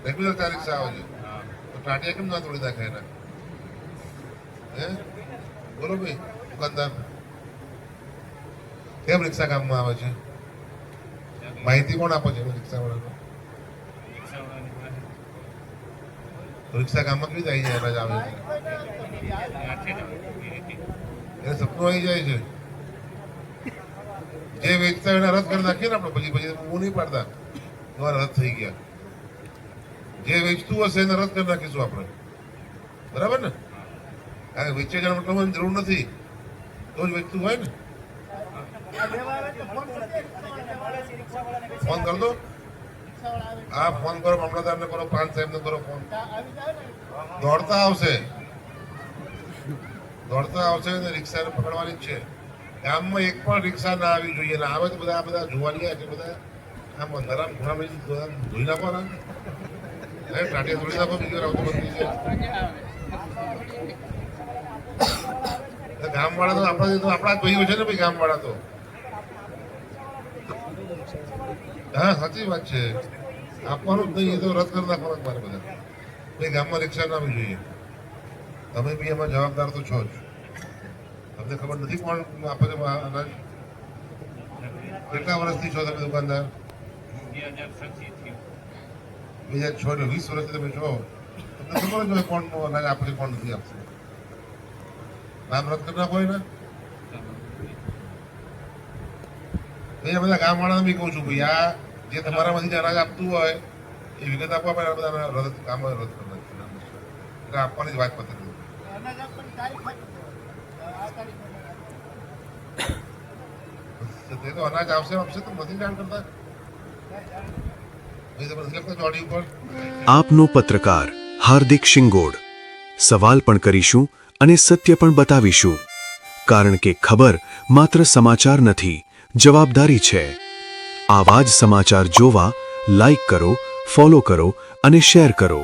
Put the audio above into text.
Regular 4 રિક્ષા આવે છે તો ટાટિયા કેમ ના તોડી નાખે એના? હે બોલો ભાઈ દુકાનદાર, કેમ રિક્ષા કામમાં આવે છે? માહિતી કોણ આપે છે રિક્ષાવાળાને? રિક્ષા કામમાં કેવી જાય છે એના જ આવે છે એને સપનું આવી જાય છે. જે વેચતા હોય એને રદ કરી નાખીએ ને આપણે, પછી પછી હું નહીં પાડતા તમારા રદ થઈ ગયા. જે વેચતું હશે એને રદ કરી નાખીશું આપણે, બરાબર ને? કારણ વેચે જવાનો મતલબ જરૂર નથી, તો જ વેચતું હોય ને. ફોન કર દો, હા ફોન કરો, મામલતદારને કરો, પ્રાંત સાહેબને કરો ફોન. દોડતા આવશે ને રિક્ષાને પકડવાની જ છે. ગામમાં એક પણ રિક્ષા ના આવી જોઈએ, ને આવે તો બધા જોવાનિયા છે, બધા આમ અંધારા ઘોડા લઈને ધોઈ નાખો ને, ટાટિયા ધોઈ નાખો, બીજી વાર આવતો બધી છે. ગામવાળા તો આપણા જ ભાઈઓ છે ને ભાઈ, ગામવાળા તો. હા સાચી વાત છે, આપવાનું જ નહીં, એ તો રદ કરી નાખવાના મારે બધા. ભાઈ ગામમાં રિક્ષા ના આવી જોઈએ. તમે બી એમાં જવાબદાર તો છો જ. તમને ખબર નથી કોણ આપે છે અનાજ? કેટલા વર્ષથી છો તમે દુકાનદાર? 2006 એટલે 20 વર્ષથી તમે છો. તમને ખબર જ હોય કોણ અનાજ આપે છે, કોણ નથી આપશે. નામ રદ કરી નાખો ને. ભાઈ બધા ગામ વાળાને બી કહું છું, ભાઈ આ જે તમારામાંથી જે અનાજ આપતું હોય એ વિગત આપવા આપણે બધા રદ કામ રદ કરી નાખીએ, એટલે આપવાની જ વાત પતે. તે તો અનાજ આપશે તો નથી જાણ કરતા. ચોડી ઉપર આપનો પત્રકાર હાર્દિક શિંગોડ. સવાલ પણ કરીશું અને સત્ય પણ બતાવીશું, કારણ કે ખબર માત્ર સમાચાર નથી, જવાબદારી છે. આવા જ સમાચાર જોવા લાઈક કરો, ફોલો કરો અને શેર કરો.